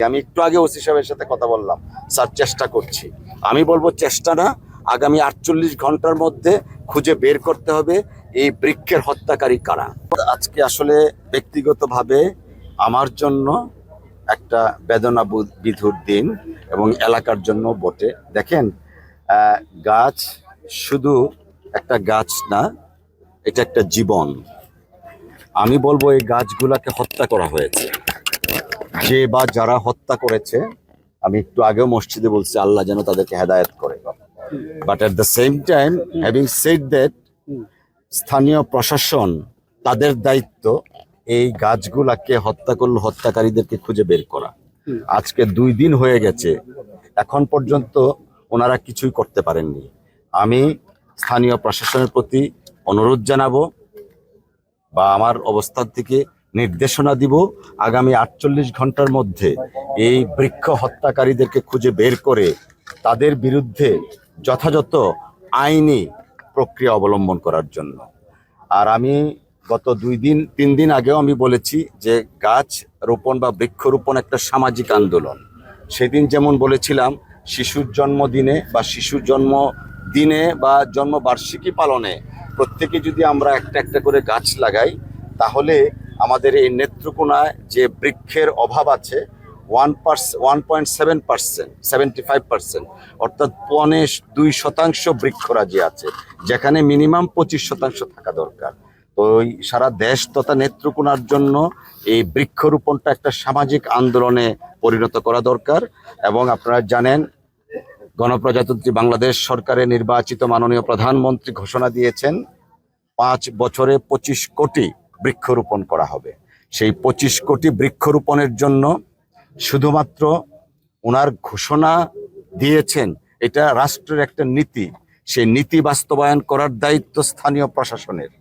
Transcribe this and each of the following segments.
আমি একটু আগে ওসি সাহেবের সাথে কথা বললাম, স্যার চেষ্টা করছি। আমি বলবো চেষ্টা না, আগামী 48 ঘন্টার মধ্যে খুঁজে বের করতে হবে এই বৃক্ষের হত্যাকারী কারা। আজকে আসলে ব্যক্তিগতভাবে আমার জন্য একটা বেদনা বিধুর দিন এবং এলাকার জন্য বটে। দেখেন, গাছ শুধু একটা গাছ না, এটা একটা জীবন। আমি বলবো এই গাছগুলাকে হত্যা করা হয়েছে। যে বা যারা হত্যা করেছে, আমি একটু আগেও মসজিদে বলছি আল্লাহ যেন তাদেরকে হেদায়েত করে। But at the same time, having said that, স্থানীয় প্রশাসন তাদের দায়িত্ব এই গাছগুলাকে হত্যা করলো হত্যাকারীদেরকে খুঁজে বের করা। আজকে 2 দিন হয়ে গেছে, এখন পর্যন্ত ওনারা কিছুই করতে পারেননি। আমি স্থানীয় প্রশাসনের প্রতি অনুরোধ জানাবো বা আমার অবস্থান থেকে নির্দেশনা দিব, আগামী 48 ঘন্টার মধ্যে এই বৃক্ষ হত্যাকারীদেরকে খুঁজে বের করে তাদের বিরুদ্ধে যথাযথ আইনি প্রক্রিয়া অবলম্বন করার জন্য। আর আমি গত 2-3 দিন আগেও আমি বলেছি যে গাছ রোপণ বা বৃক্ষরোপণ একটা সামাজিক আন্দোলন। সেদিন যেমন বলেছিলাম, শিশুর জন্মদিনে বা শিশুর জন্মদিনে বা জন্মবার্ষিকী পালনে প্রত্যেকে যদি আমরা একটা একটা করে গাছ লাগাই, তাহলে আমাদের এই নেত্রকোনায় যে বৃক্ষের অভাব আছে 1.7%, 75%, অর্থাৎ 2% বৃক্ষরাজি আছে, যেখানে মিনিমাম 25% থাকা দরকার। তো সারা দেশ তথা নেত্রকোনার জন্য এই বৃক্ষরোপণটা একটা সামাজিক আন্দোলনে পরিণত করা দরকার। এবং আপনারা জানেন, গণপ্রজাতন্ত্রী বাংলাদেশ সরকারের নির্বাচিত মাননীয় প্রধানমন্ত্রী ঘোষণা দিয়েছেন 5 বছরে 25 কোটি বৃক্ষরোপণ করা হবে। সেই 25 কোটি বৃক্ষরোপণের জন্য শুধুমাত্র ওনার ঘোষণা দিয়েছেন, এটা রাষ্ট্রের একটা নীতি। সেই নীতি বাস্তবায়ন করার দায়িত্ব স্থানীয় প্রশাসনের।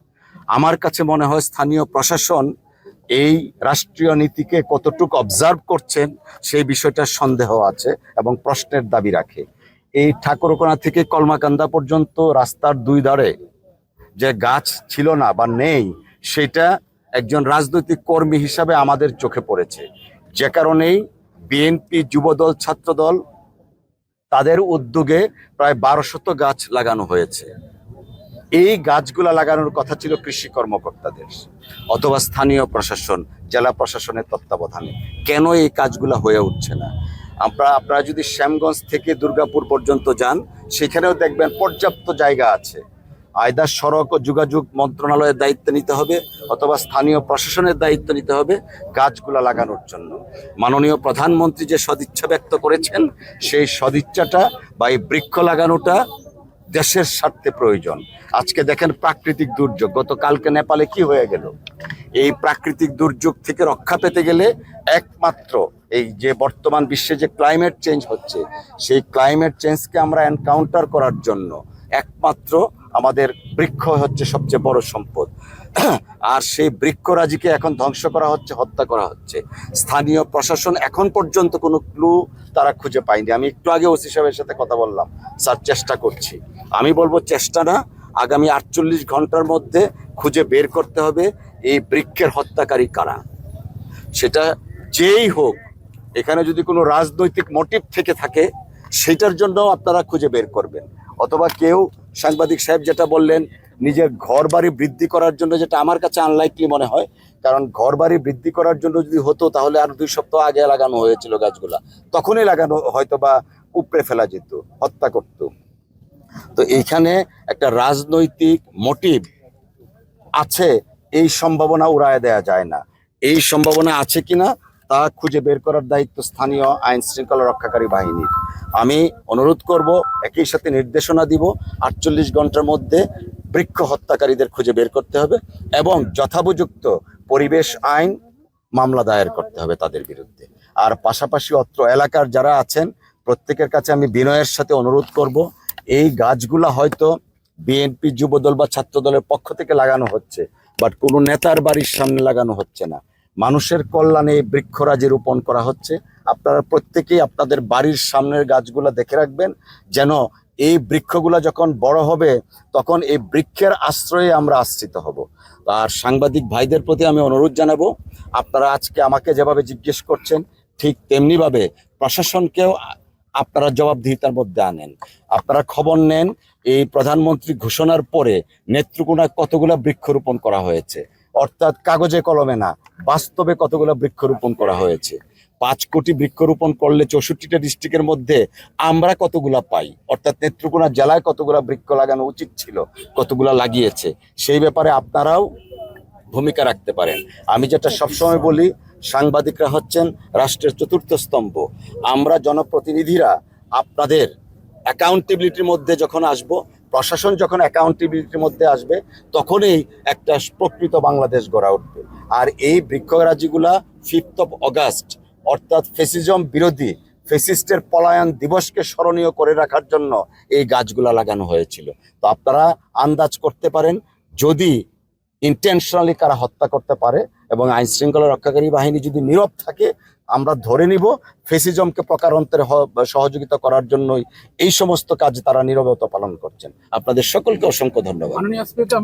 আমার কাছে মনে হয় স্থানীয় প্রশাসন এই রাষ্ট্রীয় নীতিকে কতটুকু অবজার্ভ করছেন সেই বিষয়টা সন্দেহ আছে এবং প্রশ্নের দাবি রাখে। এই ঠাকুরকোনা থেকে কলমাকান্দা পর্যন্ত রাস্তার 2 ধারে যে গাছ ছিল না বা নেই, সেটা একজন রাজনৈতিক কর্মী হিসাবে আমাদের চোখে পড়েছে। যে কারণেই বিএনপি, যুবদল, ছাত্রদল তাদের উদ্যোগে প্রায় 1200 গাছ লাগানো হয়েছে। এই গাছগুলা লাগানোর কথা ছিল কৃষি কর্মকর্তাদের অথবা স্থানীয় প্রশাসন, জেলা প্রশাসনের তত্ত্বাবধানে। কেন এই কাজগুলা হয়ে উঠছে না? আপনারা যদি শ্যামগঞ্জ থেকে দুর্গাপুর পর্যন্ত যান, সেখানেও দেখবেন পর্যাপ্ত জায়গা আছে। আয়দার সড়ক ও যোগাযোগ মন্ত্রণালয়ের দায়িত্ব নিতে হবে অথবা স্থানীয় প্রশাসনের দায়িত্ব নিতে হবে গাছগুলা লাগানোর জন্য। মাননীয় প্রধানমন্ত্রী যে সদিচ্ছা ব্যক্ত করেছেন, সেই সদিচ্ছাটা বা এই বৃক্ষ লাগানোটা দেশের স্বার্থে প্রয়োজন। আজকে দেখেন প্রাকৃতিক দুর্যোগ, গতকালকে নেপালে কি হয়ে গেল। এই প্রাকৃতিক দুর্যোগ থেকে রক্ষা পেতে গেলে একমাত্র এই যে বর্তমান বিশ্বে যে ক্লাইমেট চেঞ্জ হচ্ছে, সেই ক্লাইমেট চেঞ্জকে আমরা এনকাউন্টার করার জন্য একমাত্র আমাদের বৃক্ষ হচ্ছে সবচেয়ে বড় সম্পদ। আর সেই বৃক্ষরাজিকে এখন ধ্বংস করা হচ্ছে, হত্যা করা হচ্ছে। স্থানীয় প্রশাসন এখন পর্যন্ত কোনো ক্লু তারা খুঁজে পায়নি। আমি একটু আগে ওসি সাহেবের সাথে কথা বললাম, স্যার চেষ্টা করছি। আমি বলবো চেষ্টা না, আগামী 48 ঘন্টার মধ্যে খুঁজে বের করতে হবে এই বৃক্ষের হত্যাকারী কারা। সেটা যেই হোক, এখানে যদি কোনো রাজনৈতিক মোটিভ থেকে থাকে সেটার জন্য আপনারা খুঁজে বের করবেন। অথবা কেউ, সাংবাদিক সাহেব যেটা বললেন, নিজের ঘর বাড়ি বৃদ্ধি করার জন্য, যেটা আমার কাছে আনলাইকলি মনে হয়। কারণ ঘর বাড়ি বৃদ্ধি করার জন্য যদি হতো তাহলে আর 2 সপ্তাহ আগে লাগানো হয়েছিল গাছগুলা, তখনই লাগানো হয়তো বা উপড়ে ফেলা যেত, হত্যা করত। তো এইখানে একটা রাজনৈতিক মোটিভ আছে, এই সম্ভাবনা উড়ায় দেয়া যায় না। এই সম্ভাবনা আছে কিনা তা খুঁজে বের করার দায়িত্ব স্থানীয় আইন শৃঙ্খলা রক্ষাকারী বাহিনীর। আমি অনুরোধ করব, একই সাথে নির্দেশনা দিব, 48 ঘন্টার মধ্যে বৃক্ষ হত্যাকারীদের খুঁজে বের করতে হবে এবং যথোপযুক্ত পরিবেশ আইন মামলা দায়ের করতে হবে তাদের বিরুদ্ধে। আর পাশাপাশি অত্র এলাকার যারা আছেন প্রত্যেকের কাছে আমি বিনয়ের সাথে অনুরোধ করব, এই গাছগুলা হয়তো বিএনপি, যুবদল বা ছাত্রদলের পক্ষ থেকে লাগানো হচ্ছে, বাট কোনো নেতার বাড়ির সামনে লাগানো হচ্ছে না। মানুষের কল্যাণে এই বৃক্ষরাজি রোপণ করা হচ্ছে। আপনারা প্রত্যেকেই আপনাদের বাড়ির সামনের গাছগুলা দেখে রাখবেন, যেন এই বৃক্ষগুলা যখন বড় হবে তখন এই বৃক্ষের আশ্রয়ে আমরা আশ্রিত হব। আর সাংবাদিক ভাইদের প্রতি আমি অনুরোধ জানাবো, আপনারা আজকে আমাকে যেভাবে জিজ্ঞেস করছেন ঠিক তেমনিভাবে প্রশাসনকেও আপনারা জবাবদিহিতার মধ্যে আনেন। আপনারা খবর নেন এই প্রধানমন্ত্রী ঘোষণার পরে নেত্রকোনায় কতগুলো বৃক্ষরোপণ করা হয়েছে, অর্থাৎ কাগজে কলমে না, বাস্তবে কতগুলো বৃক্ষরোপণ করা হয়েছে। 5 কোটি বৃক্ষরোপণ করলে 64টা ডিস্ট্রিক্টের মধ্যে আমরা কতগুলা পাই, অর্থাৎ নেত্রকোনা জেলায় কতগুলা বৃক্ষ লাগানো উচিত ছিল, কতগুলা লাগিয়েছে, সেই ব্যাপারে আপনারাও ভূমিকা রাখতে পারেন। আমি যেটা সবসময় বলি, সাংবাদিকরা হচ্ছেন রাষ্ট্রের চতুর্থ স্তম্ভ। আমরা জনপ্রতিনিধিরা আপনাদের অ্যাকাউন্টেবিলিটির মধ্যে যখন আসব, প্রশাসন যখন অ্যাকাউন্টেবিলিটির মধ্যে আসবে, তখনই একটা প্রকৃত বাংলাদেশ গড়া উঠবে। আর এই বৃক্ষরাজিগুলা 5 অগাস্ট অর্থাৎ ফেসিজম বিরোধী, ফেসিস্টের পলায়ন দিবসকে স্মরণীয় করে রাখার জন্য এই গাছগুলা লাগানো হয়েছিল। তো আপনারা আন্দাজ করতে পারেন, যদি ইন্টেনশনালি কারা হত্যা করতে পারে এবং আইন শৃঙ্খলা রক্ষাকারী বাহিনী যদি নীরব থাকে, আমরা ধরে নিব ফেসিজমকে প্রকারান্তরে সহযোগিতা করার জন্যই এই সমস্ত কাজ তারা নীরবতা পালন করছেন। আপনাদের সকলকে অসংখ্য ধন্যবাদ। মাননীয় স্পিকার